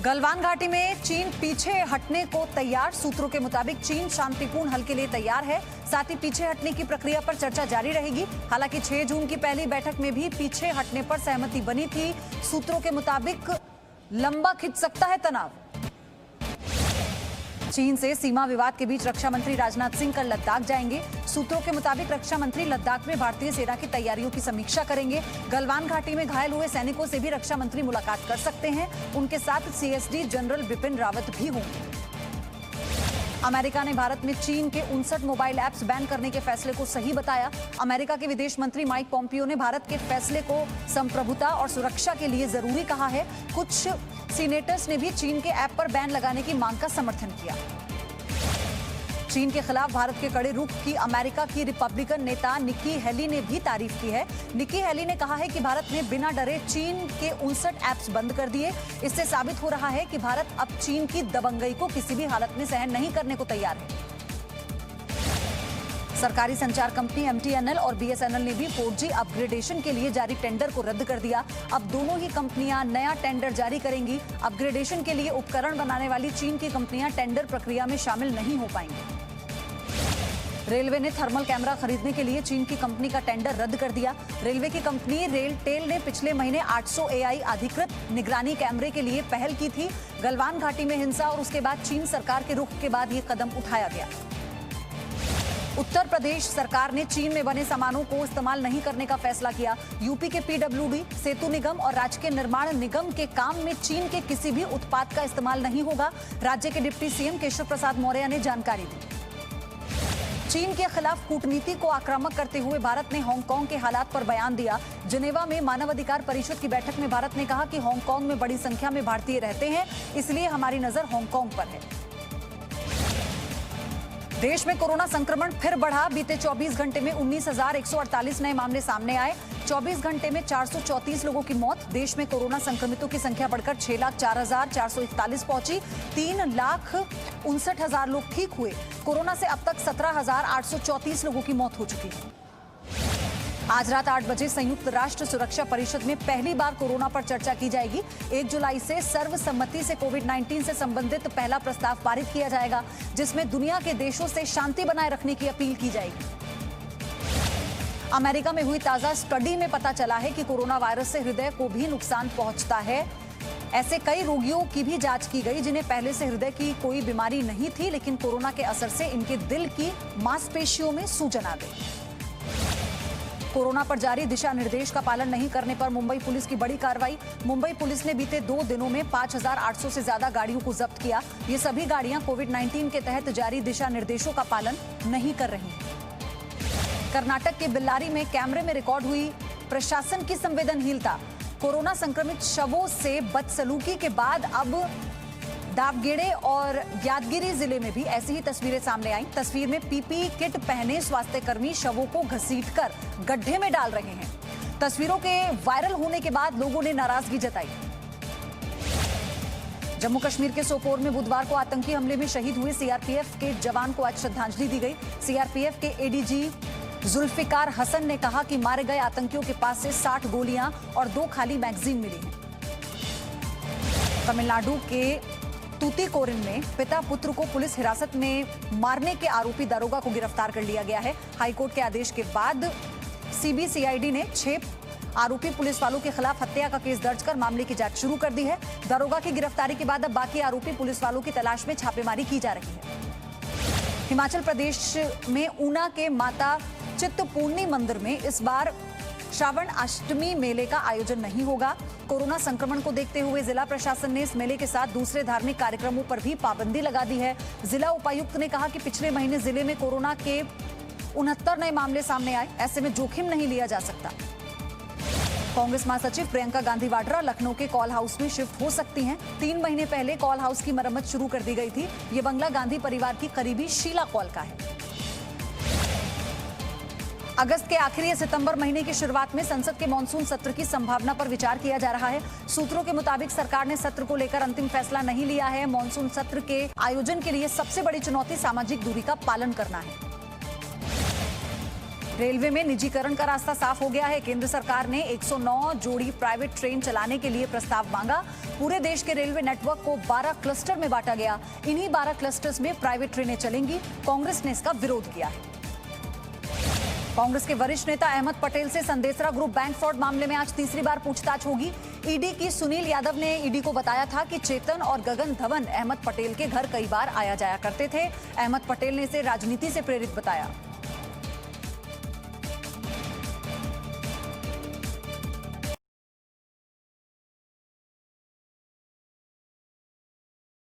गलवान घाटी में चीन पीछे हटने को तैयार। सूत्रों के मुताबिक चीन शांतिपूर्ण हल के लिए तैयार है। साथ ही पीछे हटने की प्रक्रिया पर चर्चा जारी रहेगी। हालांकि 6 जून की पहली बैठक में भी पीछे हटने पर सहमति बनी थी। सूत्रों के मुताबिक लंबा खिंच सकता है तनाव। चीन से सीमा विवाद के बीच रक्षा मंत्री राजनाथ सिंह कल लद्दाख जाएंगे। सूत्रों के मुताबिक रक्षा मंत्री लद्दाख में भारतीय सेना की तैयारियों की समीक्षा करेंगे। गलवान घाटी में घायल हुए सैनिकों से भी रक्षा मंत्री मुलाकात कर सकते हैं। उनके साथ CSD जनरल बिपिन रावत भी होंगे। अमेरिका ने भारत में चीन के 59 मोबाइल ऐप्स बैन करने के फैसले को सही बताया। अमेरिका के विदेश मंत्री माइक पॉम्पियो ने भारत के फैसले को संप्रभुता और सुरक्षा के लिए जरूरी कहा है। कुछ सीनेटर्स ने भी चीन के ऐप पर बैन लगाने की मांग का समर्थन किया। चीन के खिलाफ भारत के कड़े रुख की अमेरिका की रिपब्लिकन नेता निकी हेली ने भी तारीफ की है। निकी हेली ने कहा है कि भारत ने बिना डरे चीन के 59 ऐप्स बंद कर दिए। इससे साबित हो रहा है कि भारत अब चीन की दबंगई को किसी भी हालत में सहन नहीं करने को तैयार है। सरकारी संचार कंपनी MTNL और BSNL ने भी 4G अपग्रेडेशन के लिए जारी टेंडर को रद्द कर दिया। अब दोनों ही कंपनियां नया टेंडर जारी करेंगी। अपग्रेडेशन के लिए उपकरण बनाने वाली चीन की कंपनियां टेंडर प्रक्रिया में शामिल नहीं हो पाएंगी। रेलवे ने थर्मल कैमरा खरीदने के लिए चीन की कंपनी का टेंडर रद्द कर दिया। रेलवे की कंपनी रेलटेल ने पिछले महीने 800 AI अधिकृत निगरानी कैमरे के लिए पहल की थी। गलवान घाटी में हिंसा और उसके बाद चीन सरकार के रुख के बाद ये कदम उठाया गया। उत्तर प्रदेश सरकार ने चीन में बने सामानों को इस्तेमाल नहीं करने का फैसला किया। यूपी के PWD, सेतु निगम और राजकीय निर्माण निगम के काम में चीन के किसी भी उत्पाद का इस्तेमाल नहीं होगा। राज्य के डिप्टी CM केशव प्रसाद मौर्य ने जानकारी दी। चीन के खिलाफ कूटनीति को आक्रामक करते हुए भारत ने हांगकांग के हालात पर बयान दिया। जिनेवा में मानवाधिकार परिषद की बैठक में भारत ने कहा कि हांगकांग में बड़ी संख्या में भारतीय रहते हैं, इसलिए हमारी नजर हांगकांग पर है। देश में कोरोना संक्रमण फिर बढ़ा। बीते 24 घंटे में 19,148 नए मामले सामने आए। 24 घंटे में 434 लोगों की मौत। देश में कोरोना संक्रमितों की संख्या बढ़कर 6,04,441 पहुंची। 3,59,000 लोग ठीक हुए। कोरोना से अब तक 17,834 लोगों की मौत हो चुकी है। आज रात 8 बजे संयुक्त राष्ट्र सुरक्षा परिषद में पहली बार कोरोना पर चर्चा की जाएगी। 1 जुलाई से सर्वसम्मति से कोविड-19 से संबंधित पहला प्रस्ताव पारित किया जाएगा, जिसमें दुनिया के देशों से शांति बनाए रखने की अपील की जाएगी। अमेरिका में हुई ताजा स्टडी में पता चला है कि कोरोना वायरस से हृदय को भी नुकसान पहुंचता है। ऐसे कई रोगियों की भी जांच की गई जिन्हें पहले से हृदय की कोई बीमारी नहीं थी, लेकिन कोरोना के असर से इनके दिल की मांसपेशियों में सूजन आ गई। कोरोना पर जारी दिशा निर्देश का पालन नहीं करने पर मुंबई पुलिस की बड़ी कार्रवाई। मुंबई पुलिस ने बीते 2 दिनों में 5,800 से ज्यादा गाड़ियों को जब्त किया। ये सभी गाड़ियां कोविड-19 के तहत जारी दिशा निर्देशों का पालन नहीं कर रही। कर्नाटक के बेल्लारी में कैमरे में रिकॉर्ड हुई प्रशासन की संवेदनहीनता। कोरोना संक्रमित शवों से बदसलूकी के बाद अब दावगेड़े और यादगिरी जिले में भी ऐसी ही तस्वीरें सामने आई। तस्वीर में PPE किट पहने स्वास्थ्यकर्मी शवों को घसीटकर गड्ढे में डाल रहे हैं। तस्वीरों के वायरल होने के बाद लोगों ने नाराजगी जताई। जम्मू कश्मीर के सोपोर में बुधवार को आतंकी हमले में शहीद हुए CRPF के जवान को आज श्रद्धांजलि दी गई। CRPF के ADG जुल्फिकार हसन ने कहा कि मारे गए आतंकियों के पास से 60 गोलियां और 2 खाली मैगजीन मिली हैं। तमिलनाडु के तूतीकोरिन में पिता पुत्र को पुलिस हिरासत में मारने के आरोपी दरोगा को गिरफ्तार कर लिया गया है। हाईकोर्ट के आदेश के बाद CBCID ने 6 आरोपी पुलिस वालों के खिलाफ हत्या का केस दर्ज कर मामले की जांच शुरू कर दी है। दरोगा की गिरफ्तारी के बाद अब बाकी आरोपी पुलिस वालों की तलाश में छापेमारी की जा रही है। हिमाचल प्रदेश में ऊना के माता चिंतपूर्णी मंदिर में इस बार श्रावण अष्टमी मेले का आयोजन नहीं होगा। कोरोना संक्रमण को देखते हुए जिला प्रशासन ने इस मेले के साथ दूसरे धार्मिक कार्यक्रमों पर भी पाबंदी लगा दी है। जिला उपायुक्त ने कहा कि पिछले महीने जिले में कोरोना के 69 नए मामले सामने आए। ऐसे में जोखिम नहीं लिया जा सकता। कांग्रेस महासचिव प्रियंका गांधी वाड्रा लखनऊ के कॉल हाउस में शिफ्ट हो सकती हैं। 3 महीने पहले कॉल हाउस की मरम्मत शुरू कर दी गई थी। ये बंगला गांधी परिवार की करीबी शीला कॉल का है। अगस्त के आखिरी या सितंबर महीने की शुरुआत में संसद के मॉनसून सत्र की संभावना पर विचार किया जा रहा है। सूत्रों के मुताबिक सरकार ने सत्र को लेकर अंतिम फैसला नहीं लिया है। मॉनसून सत्र के आयोजन के लिए सबसे बड़ी चुनौती सामाजिक दूरी का पालन करना है। रेलवे में निजीकरण का रास्ता साफ हो गया है। केंद्र सरकार ने 109 जोड़ी प्राइवेट ट्रेन चलाने के लिए प्रस्ताव मांगा। पूरे देश के रेलवे नेटवर्क को 12 क्लस्टर में बांटा गया। इन्हीं 12 क्लस्टर्स में प्राइवेट ट्रेनें चलेंगी। कांग्रेस ने इसका विरोध किया है। कांग्रेस के वरिष्ठ नेता अहमद पटेल से संदेशरा ग्रुप बैंक फ्रॉड मामले में आज तीसरी बार पूछताछ होगी। ईडी की सुनील यादव ने ईडी को बताया था कि चेतन और गगन धवन अहमद पटेल के घर कई बार आया जाया करते थे। अहमद पटेल ने इसे राजनीति से प्रेरित बताया।